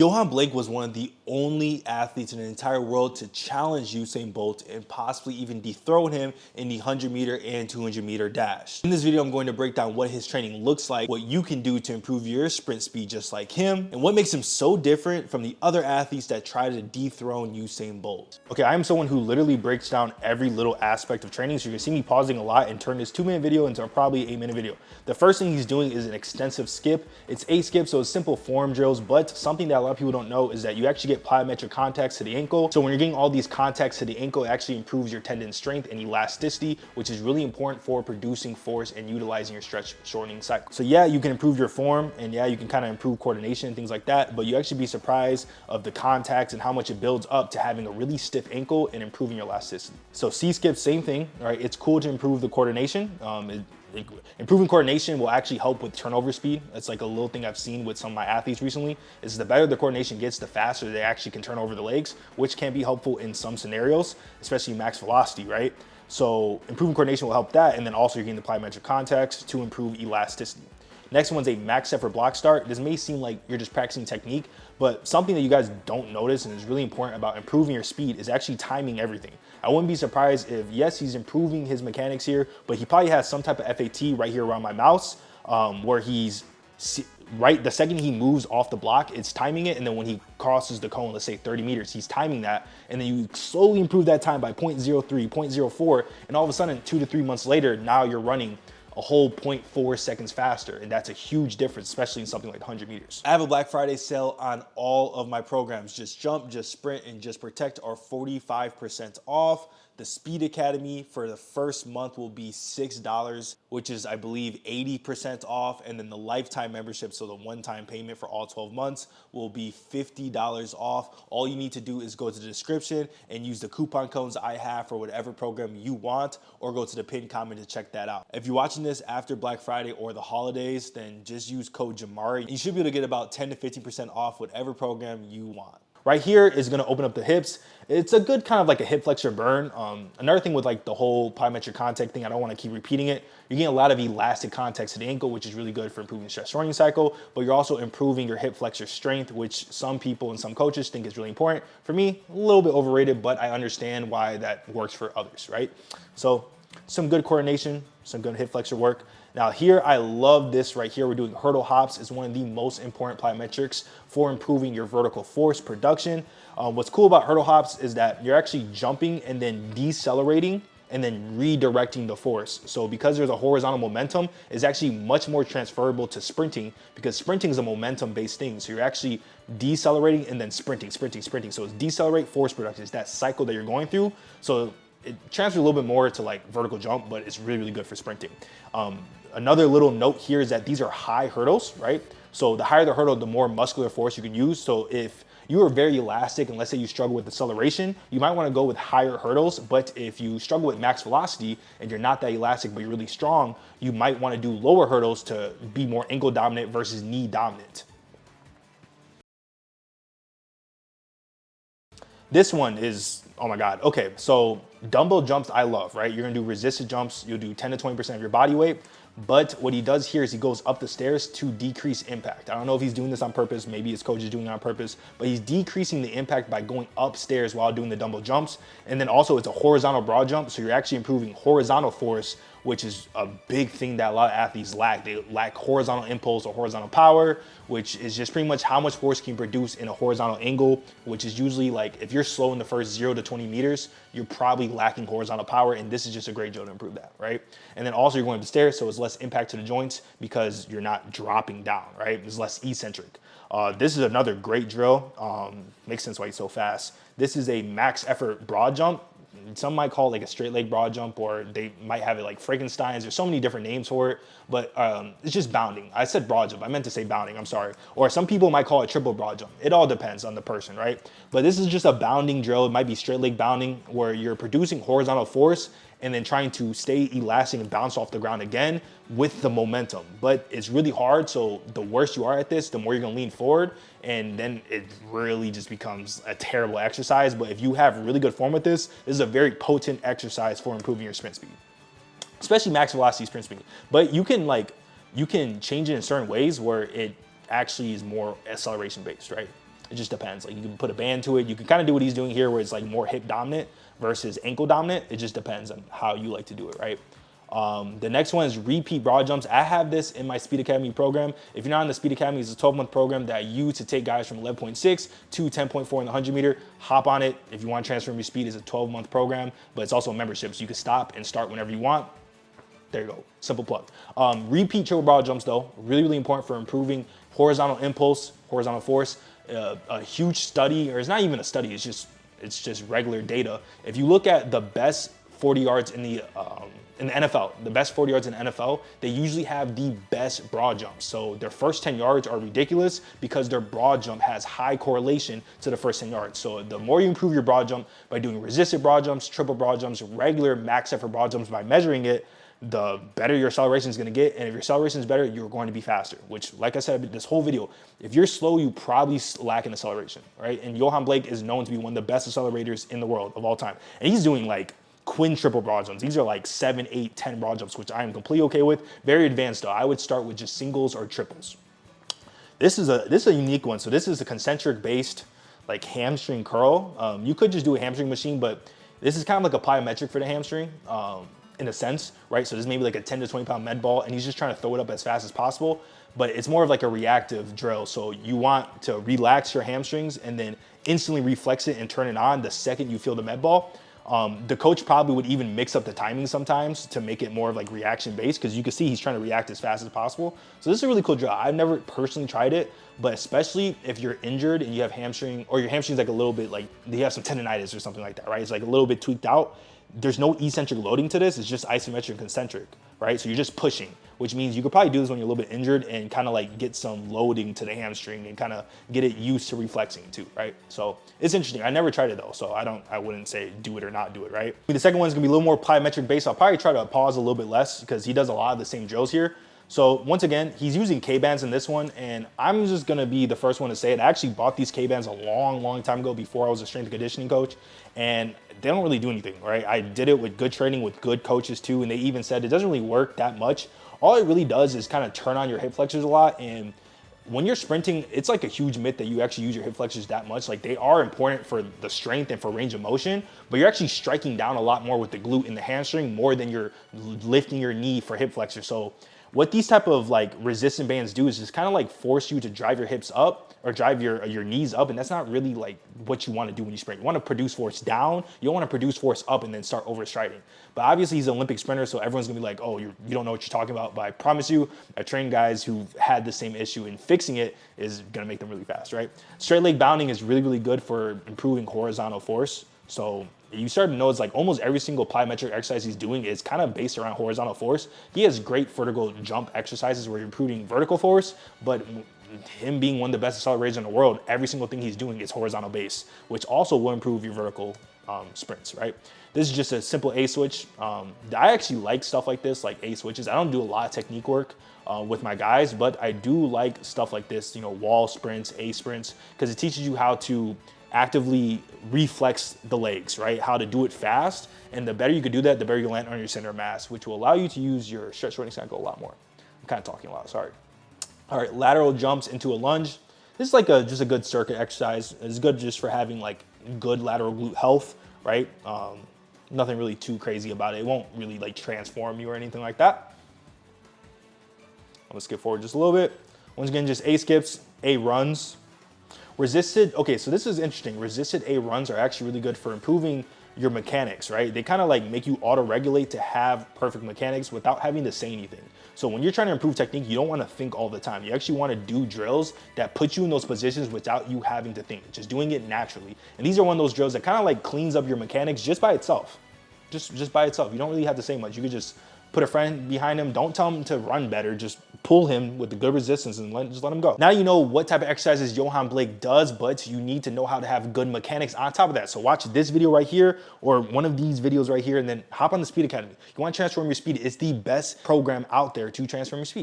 Johan Blake was one of the only athletes in the entire world to challenge Usain Bolt and possibly even dethrone him in the 100-meter and 200-meter dash. In this video, I'm going to break down what his training looks like, what you can do to improve your sprint speed just like him, and what makes him so different from the other athletes that try to dethrone Usain Bolt. Okay, I am someone who literally breaks down every little aspect of training, so you're gonna see me pausing a lot and turn this 2-minute video into probably 8-minute video. The first thing he's doing is an extensive skip. It's 8 skips, so it's simple form drills, but something that a lot of people don't know is that you actually get plyometric contacts to the ankle. So when you're getting all these contacts to the ankle, it actually improves your tendon strength and elasticity, which is really important for producing force and utilizing your stretch shortening cycle. So yeah, you can improve your form, and yeah, you can kind of improve coordination and things like that, but you actually be surprised of the contacts and how much it builds up to having a really stiff ankle and improving your elasticity. So C skip, same thing, right? It's cool to improve the coordination. Improving coordination will actually help with turnover speed. That's like a little thing I've seen with some of my athletes recently, is the better the coordination gets, the faster they actually can turn over the legs, which can be helpful in some scenarios, especially max velocity, right? So improving coordination will help that, and then also you're getting the plyometric contacts to improve elasticity. Next one's a max effort block start. This may seem like you're just practicing technique, but something that you guys don't notice and is really important about improving your speed is actually timing everything. I wouldn't be surprised if, yes, he's improving his mechanics here, but he probably has some type of FAT right here around my mouse, where he's right the second he moves off the block, it's timing it, and then when he crosses the cone, let's say 30 meters, he's timing that, and then you slowly improve that time by 0.03, 0.04, and all of a sudden 2 to 3 months later, now you're running a whole 0.4 seconds faster, and that's a huge difference, especially in something like 100 meters. I have a Black Friday sale on all of my programs. Just Jump, Just Sprint, and Just Protect are 45% off. The Speed Academy for the first month will be $6, which is, I believe, 80% off. And then the lifetime membership, so the one-time payment for all 12 months, will be $50 off. All you need to do is go to the description and use the coupon codes I have for whatever program you want, or go to the pinned comment to check that out. If you're watching this after Black Friday or the holidays, then just use code Jamari. You should be able to get about 10 to 15% off whatever program you want. Right here is gonna open up the hips. It's a good kind of like a hip flexor burn. Another thing with like the whole plyometric contact thing, I don't wanna keep repeating it. You're getting a lot of elastic contacts to the ankle, which is really good for improving the stretch shortening cycle, but you're also improving your hip flexor strength, which some people and some coaches think is really important. For me, a little bit overrated, but I understand why that works for others, right? So some good coordination, some good hip flexor work. Now here, I love this right here. We're doing hurdle hops. It's one of the most important plyometrics for improving your vertical force production. What's cool about hurdle hops is that you're actually jumping and then decelerating and then redirecting the force. So because there's a horizontal momentum, it's actually much more transferable to sprinting, because sprinting is a momentum-based thing. So you're actually decelerating and then sprinting. So it's decelerate, force production. It's that cycle that you're going through. So it transfers a little bit more to like vertical jump, but it's really, really good for sprinting. Another little note here is that these are high hurdles, right? So the higher the hurdle, the more muscular force you can use. So if you are very elastic and let's say you struggle with acceleration, you might want to go with higher hurdles. But if you struggle with max velocity and you're not that elastic, but you're really strong, you might want to do lower hurdles to be more ankle dominant versus knee dominant. This one is, oh my God. Okay, so dumbbell jumps I love, right? You're gonna do resisted jumps. You'll do 10 to 20% of your body weight. But what he does here is he goes up the stairs to decrease impact. I don't know if he's doing this on purpose. Maybe his coach is doing it on purpose, but he's decreasing the impact by going upstairs while doing the dumbbell jumps. And then also it's a horizontal broad jump. So you're actually improving horizontal force, which is a big thing that a lot of athletes lack. They lack horizontal impulse or horizontal power, which is just pretty much how much force can you produce in a horizontal angle, which is usually like if you're slow in the first 0 to 20 meters, you're probably lacking horizontal power, and this is just a great drill to improve that, right? And then also you're going up the stairs, so it's less impact to the joints because you're not dropping down, right? It's less eccentric. This is another great drill. Makes sense why he's so fast. This is a max effort broad jump. Some might call it like a straight leg broad jump, or they might have it like Frankenstein's. There's so many different names for it, but it's just bounding. I said broad jump, I meant to say bounding, I'm sorry. Or some people might call it triple broad jump. It all depends on the person, right? But this is just a bounding drill. It might be straight leg bounding where you're producing horizontal force and then trying to stay elastic and bounce off the ground again with the momentum. But it's really hard, so the worse you are at this, the more you're gonna lean forward, and then it really just becomes a terrible exercise. But if you have really good form with this, this is a very potent exercise for improving your sprint speed, especially max velocity sprint speed. But you can change it in certain ways where it actually is more acceleration based, right? It just depends. Like you can put a band to it. You can kind of do what he's doing here where it's like more hip dominant versus ankle dominant. It just depends on how you like to do it, right? The next one is repeat broad jumps. I have this in my Speed Academy program. If you're not in the Speed Academy, it's a 12-month program that I use to take guys from 11.6 to 10.4 in the 100 meter. Hop on it. If you want to transform your speed, it's a 12-month program, but it's also a membership, so you can stop and start whenever you want. There you go, simple plug. Repeat triple broad jumps though, really, really important for improving horizontal impulse, horizontal force. A huge study, or it's not even a study, it's just regular data. If you look at the best 40 yards in the NFL, the best 40 yards in the NFL, they usually have the best broad jumps. So their first 10 yards are ridiculous because their broad jump has high correlation to the first 10 yards. So the more you improve your broad jump by doing resisted broad jumps, triple broad jumps, regular max effort broad jumps by measuring it, the better your acceleration is going to get. And if your acceleration is better, you're going to be faster, which, like I said, this whole video, if you're slow, you probably lack in acceleration, right? And Johan Blake is known to be one of the best accelerators in the world of all time. And he's doing like quintuple broad jumps. These are like 7, 8, 10 broad jumps, which I am completely okay with. Very advanced though. I would start with just singles or triples. This is a unique one. So this is a concentric based like hamstring curl. You could just do a hamstring machine, but this is kind of like a plyometric for the hamstring. In a sense, right? So there's maybe like a 10 to 20 pound med ball and he's just trying to throw it up as fast as possible, but it's more of like a reactive drill. So you want to relax your hamstrings and then instantly reflex it and turn it on the second you feel the med ball. The coach probably would even mix up the timing sometimes to make it more of like reaction based, because you can see he's trying to react as fast as possible. So this is a really cool drill. I've never personally tried it, but especially if you're injured and you have hamstring, or your hamstring's like a little bit like, you have some tendonitis or something like that, right? It's like a little bit tweaked out. There's no eccentric loading to this. It's just isometric and concentric, right? So you're just pushing, which means you could probably do this when you're a little bit injured and kind of like get some loading to the hamstring and kind of get it used to reflexing too, right? So it's interesting. I never tried it though, so I wouldn't say do it or not do it, right? The second one's gonna be a little more plyometric based. I'll probably try to pause a little bit less because he does a lot of the same drills here. So once again, he's using K-bands in this one, and I'm just gonna be the first one to say it. I actually bought these K-bands a long, long time ago before I was a strength and conditioning coach, and they don't really do anything, right? I did it with good training with good coaches too, and they even said it doesn't really work that much. All it really does is kind of turn on your hip flexors a lot, and when you're sprinting, it's like a huge myth that you actually use your hip flexors that much. Like they are important for the strength and for range of motion, but you're actually striking down a lot more with the glute and the hamstring more than you're lifting your knee for hip flexor. So what these type of like resistant bands do is just kind of like force you to drive your hips up or drive your knees up, and that's not really like what you want to do when you sprint. You want to produce force down. You don't want to produce force up and then start overstriding. But obviously he's an Olympic sprinter, so everyone's gonna be like, oh, you don't know what you're talking about. But I promise you, I train guys who've had the same issue, and fixing it is gonna make them really fast, right? Straight leg bounding is really, really good for improving horizontal force. So you start to notice like almost every single plyometric exercise he's doing is kind of based around horizontal force. He has great vertical jump exercises where you're improving vertical force, but him being one of the best accelerators in the world, every single thing he's doing is horizontal base, which also will improve your vertical sprints, right? This is just a simple A switch. I actually like stuff like this, like A switches. I don't do a lot of technique work with my guys, but I do like stuff like this, you know, wall sprints, A sprints, because it teaches you how to actively reflex the legs, right? How to do it fast. And the better you can do that, the better you land on your center of mass, which will allow you to use your stretch shortening cycle a lot more. I'm kind of talking a lot, sorry. All right, lateral jumps into a lunge. This is like just a good circuit exercise. It's good just for having like good lateral glute health, right? Nothing really too crazy about it. It won't really like transform you or anything like that. I'm gonna skip forward just a little bit. Once again, just A skips, A runs. Resisted, okay, so this is interesting. Resisted A runs are actually really good for improving your mechanics, right? They kind of like make you auto-regulate to have perfect mechanics without having to say anything. So when you're trying to improve technique, you don't want to think all the time. You actually want to do drills that put you in those positions without you having to think, just doing it naturally. And these are one of those drills that kind of like cleans up your mechanics just by itself. Just by itself. You don't really have to say much. You could just put a friend behind him. Don't tell him to run better. Just pull him with the good resistance and just let him go. Now you know what type of exercises Johan Blake does, but you need to know how to have good mechanics on top of that. So watch this video right here or one of these videos right here, and then hop on the Speed Academy. You want to transform your speed. It's the best program out there to transform your speed.